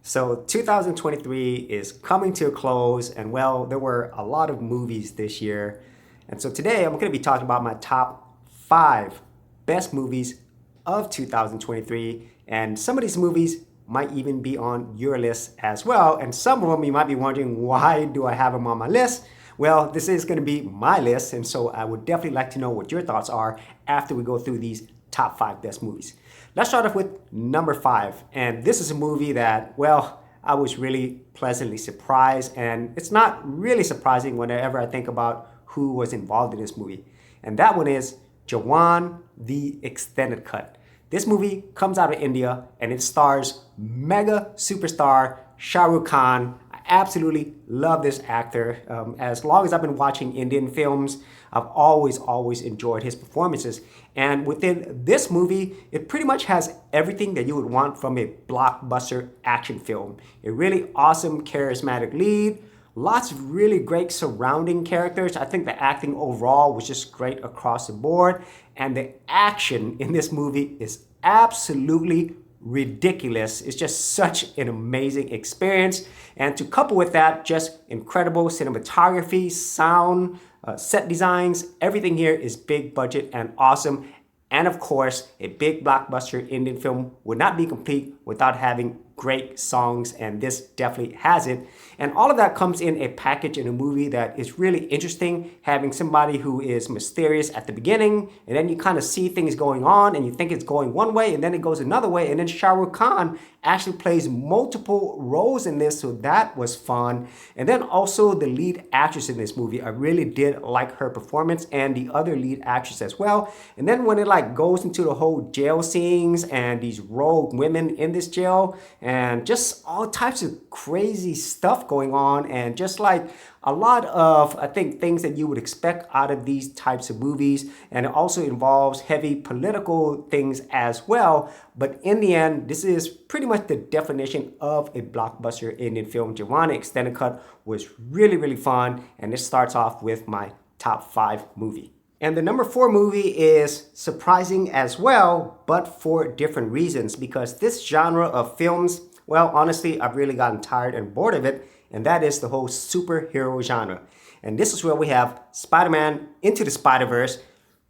So 2023 is coming to a close, and well, there were a lot of movies this year. And so today I'm going to be talking about my top 5 best movies of 2023. And some of these movies might even be on your list as well. And some of them you might be wondering, why do I have them on my list? Well, this is going to be my list, and so I would definitely like to know what your thoughts are after we go through these top 5 best movies. Let's start off with number 5, and this is a movie that, well, I was really pleasantly surprised, and it's not really surprising whenever I think about who was involved in this movie. And that one is Jawan, the extended cut. This movie comes out of India, and it stars mega superstar Shah Rukh Khan. Absolutely love this actor. As long as I've been watching Indian films, I've always enjoyed his performances. And within this movie, it pretty much has everything that you would want from a blockbuster action film. A really awesome, charismatic lead, lots of really great surrounding characters. I think the acting overall was just great across the board. And the action in this movie is absolutely ridiculous. It's just such an amazing experience. And to couple with that, just incredible cinematography, sound, set designs, everything here is big budget and awesome. And of course, a big blockbuster Indian film would not be complete without having great songs, and this definitely has it. And all of that comes in a package in a movie that is really interesting, having somebody who is mysterious at the beginning, and then you kind of see things going on, and you think it's going one way, and then it goes another way, and then Shah Rukh Khan actually plays multiple roles in this, so that was fun. And then also the lead actress in this movie, I really did like her performance, and the other lead actress as well. And then when it like goes into the whole jail scenes and these rogue women in this jail, and just all types of crazy stuff going on, and just like a lot of, I think, things that you would expect out of these types of movies. And it also involves heavy political things as well. But in the end, this is pretty much the definition of a blockbuster Indian film. Jawan Extended Cut was really fun, and this starts off with my top 5 movie. And the number 4 movie is surprising as well, but for different reasons, because this genre of films, well, honestly, I've really gotten tired and bored of it, and that is the whole superhero genre. And this is where we have Spider-Man Into the Spiderverse.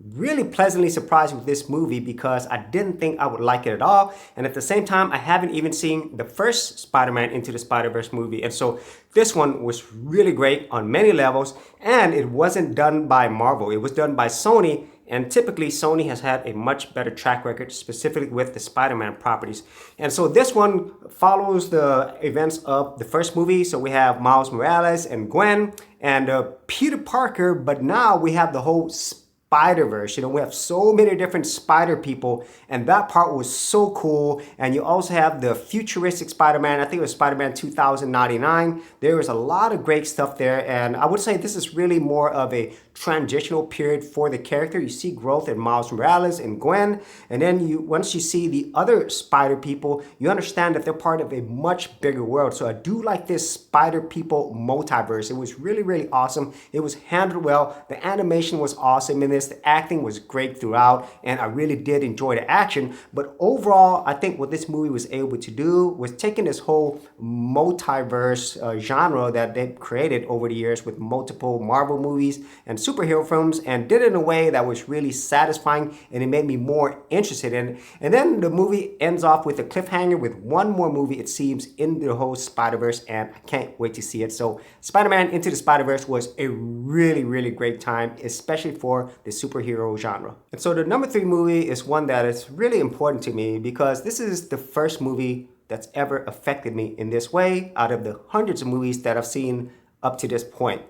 Really pleasantly surprised with this movie because I didn't think I would like it at all. And at the same time, I haven't even seen the first Spider-Man Into the Spider-Verse movie. And so this one was really great on many levels. And it wasn't done by Marvel. It was done by Sony. And typically, Sony has had a much better track record, specifically with the Spider-Man properties. And so this one follows the events of the first movie. So we have Miles Morales and Gwen and Peter Parker. But now we have the whole Spiderverse. You know, we have so many different spider people, and that part was so cool. And you also have the futuristic Spider-Man. I think it was Spider-Man 2099. There was a lot of great stuff there, and I would say this is really more of a transitional period for the character. You see growth in Miles Morales and Gwen, and then once you see the other spider people, you understand that they're part of a much bigger world. So I do like this spider people multiverse. It was really awesome. It was handled well. The animation was awesome in this. The acting was great throughout, and I really did enjoy the action. But overall, I think what this movie was able to do was taking this whole multiverse genre that they've created over the years with multiple Marvel movies and superhero films, and did it in a way that was really satisfying, and it made me more interested in it. And then the movie ends off with a cliffhanger with one more movie, it seems, in the whole Spider-Verse, and I can't wait to see it. So Spider-Man Into the Spider-Verse was a really great time, especially for the superhero genre. And so the number 3 movie is one that is really important to me because this is the first movie that's ever affected me in this way out of the hundreds of movies that I've seen up to this point.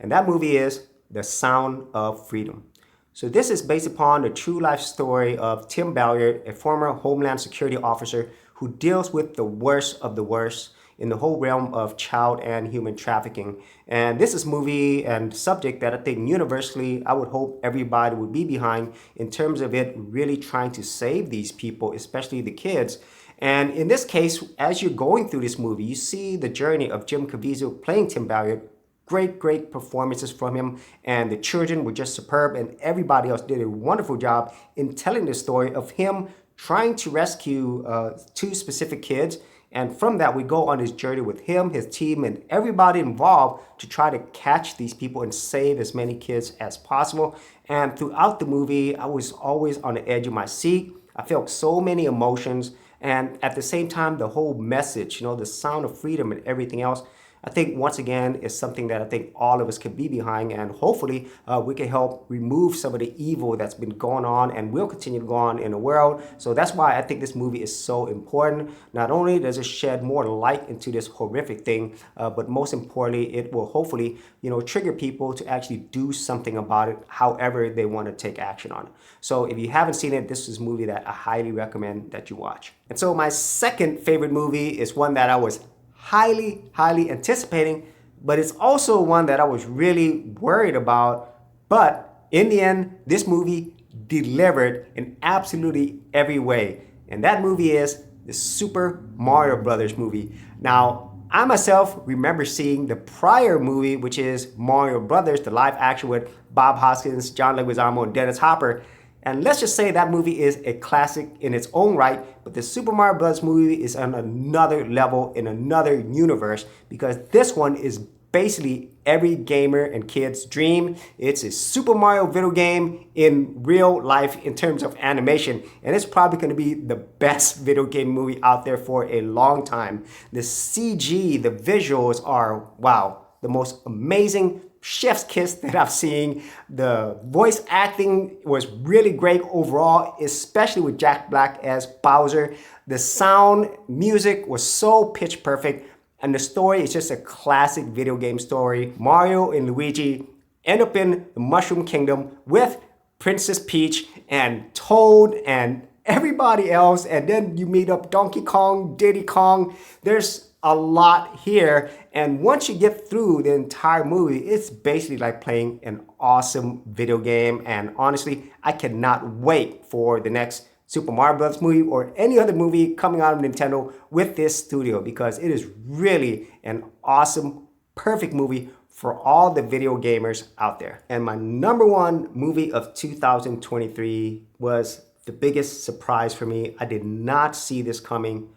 And that movie is The Sound of Freedom. So this is based upon the true life story of Tim Ballard, a former Homeland Security officer who deals with the worst of the worst in the whole realm of child and human trafficking. And this is a movie and subject that I think universally I would hope everybody would be behind in terms of it really trying to save these people, especially the kids. And in this case, as you're going through this movie, you see the journey of Jim Caviezel playing Tim Ballard. Great performances from him, and the children were just superb, and everybody else did a wonderful job in telling the story of him trying to rescue 2 specific kids And from that, we go on this journey with him, his team, and everybody involved to try to catch these people and save as many kids as possible. And throughout the movie, I was always on the edge of my seat. I felt so many emotions. And at the same time, the whole message, the sound of freedom and everything else, I think once again is something that I think all of us can be behind, and hopefully we can help remove some of the evil that's been going on and will continue to go on in the world. So that's why I think this movie is so important. Not only does it shed more light into this horrific thing, but most importantly, it will hopefully trigger people to actually do something about it, however they want to take action on it. So if you haven't seen it, this is a movie that I highly recommend that you watch. And so my second favorite movie is one that I was highly anticipating, but it's also one that I was really worried about. But in the end, this movie delivered in absolutely every way. And that movie is the Super Mario Brothers movie. Now, I myself remember seeing the prior movie, which is Mario Brothers, the live action with Bob Hoskins, John Leguizamo, and Dennis Hopper. And let's just say that movie is a classic in its own right, but the Super Mario Bros. Movie is on another level, in another universe, because this one is basically every gamer and kid's dream. It's a Super Mario video game in real life in terms of animation, and it's probably going to be the best video game movie out there for a long time. The CG, the visuals are, wow, the most amazing chef's kiss that I've seen. The voice acting was really great overall, especially with Jack Black as Bowser. The sound, music was so pitch perfect, and the story is just a classic video game story. Mario and Luigi end up in the Mushroom Kingdom with Princess Peach and Toad and everybody else, and then you meet up Donkey Kong, Diddy Kong. There's a lot here, and once you get through the entire movie, it's basically like playing an awesome video game. And honestly, I cannot wait for the next Super Mario Bros. Movie or any other movie coming out of Nintendo with this studio, because it is really an awesome, perfect movie for all the video gamers out there. And my number one movie of 2023 was the biggest surprise for me. I did not see this coming.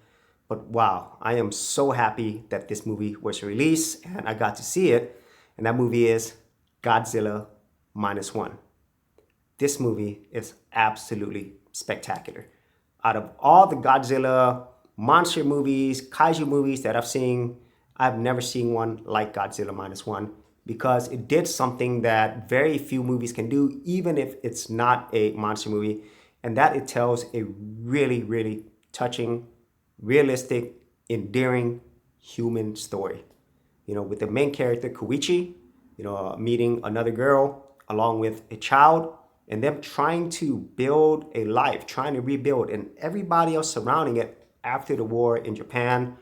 But wow, I am so happy that this movie was released and I got to see it. And that movie is Godzilla Minus One. This movie is absolutely spectacular. Out of all the Godzilla monster movies, kaiju movies that I've seen, I've never seen one like Godzilla Minus One, because it did something that very few movies can do, even if it's not a monster movie, and that it tells a really touching, realistic, endearing human story. With the main character Koichi, meeting another girl along with a child, and them trying to build a life, trying to rebuild, and everybody else surrounding it after the war in Japan.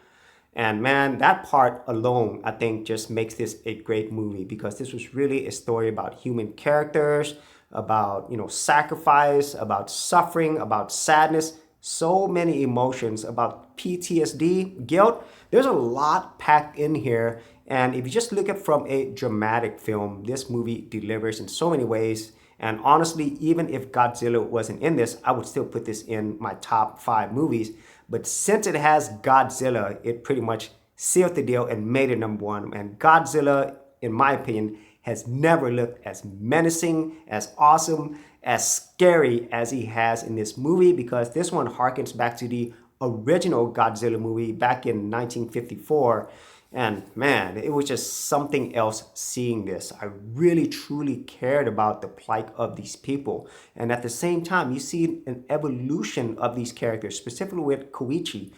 And man, that part alone, I think, just makes this a great movie, because this was really a story about human characters, about sacrifice, about suffering, about sadness. So many emotions, about PTSD, guilt. There's a lot packed in here. And if you just look at from a dramatic film, this movie delivers in so many ways. And honestly, even if Godzilla wasn't in this, I would still put this in my top 5 movies. But since it has Godzilla, it pretty much sealed the deal and made it number 1. And Godzilla, in my opinion, has never looked as menacing, as awesome, as scary as he has in this movie, because this one harkens back to the original Godzilla movie back in 1954. And man, it was just something else seeing this. I really truly cared about the plight of these people. And at the same time, you see an evolution of these characters, specifically with Koichi,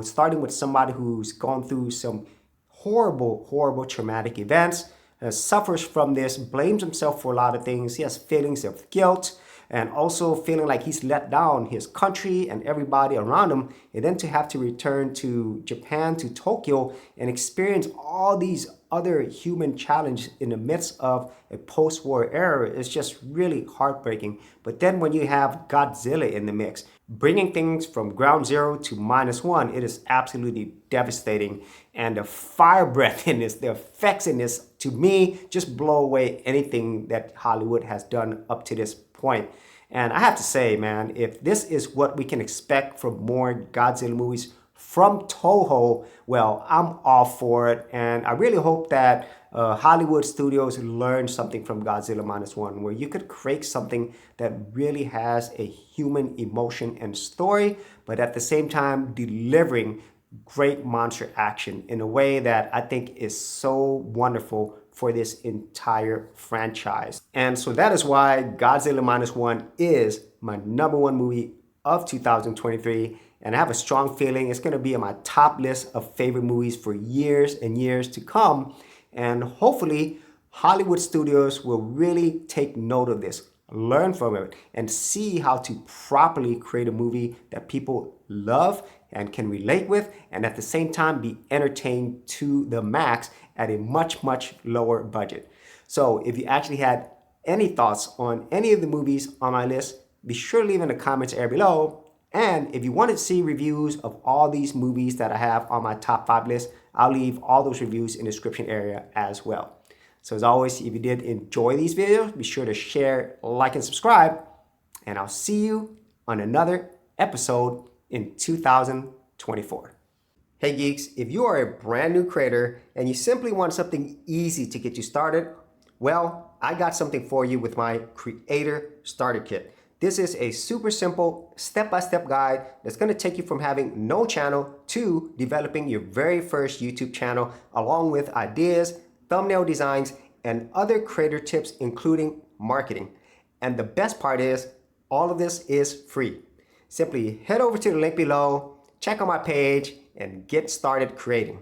starting with somebody who's gone through some horrible traumatic events, suffers from this, blames himself for a lot of things. He has feelings of guilt, and also feeling like he's let down his country and everybody around him, and then to have to return to Japan, to Tokyo, and experience all these other human challenges in the midst of a post-war era is just really heartbreaking. But then when you have Godzilla in the mix, bringing things from ground zero to -1, it is absolutely devastating. And the fire breath in this, the effects in this, to me, just blow away anything that Hollywood has done up to this point. And I have to say, man, if this is what we can expect from more Godzilla movies from Toho, well, I'm all for it. And I really hope that Hollywood studios learn something from Godzilla Minus One, where you could create something that really has a human emotion and story, but at the same time delivering great monster action in a way that I think is so wonderful for this entire franchise. And so that is why Godzilla Minus One is my #1 movie of 2023. And I have a strong feeling it's going to be on my top list of favorite movies for years and years to come. And hopefully, Hollywood studios will really take note of this, learn from it, and see how to properly create a movie that people love and can relate with, and at the same time be entertained to the max at a much, much lower budget. So if you actually had any thoughts on any of the movies on my list, be sure to leave in the comments area below. And if you want to see reviews of all these movies that I have on my top 5 list, I'll leave all those reviews in the description area as well. So as always, if you did enjoy these videos, be sure to share, like, and subscribe. And I'll see you on another episode in 2024. Hey geeks, if you are a brand new creator and you simply want something easy to get you started, well, I got something for you with my Creator Starter Kit. This is a super simple step-by-step guide that's going to take you from having no channel to developing your very first YouTube channel, along with ideas, thumbnail designs, and other creator tips, including marketing. And the best part is, all of this is free. Simply head over to the link below, check out my page, and get started creating.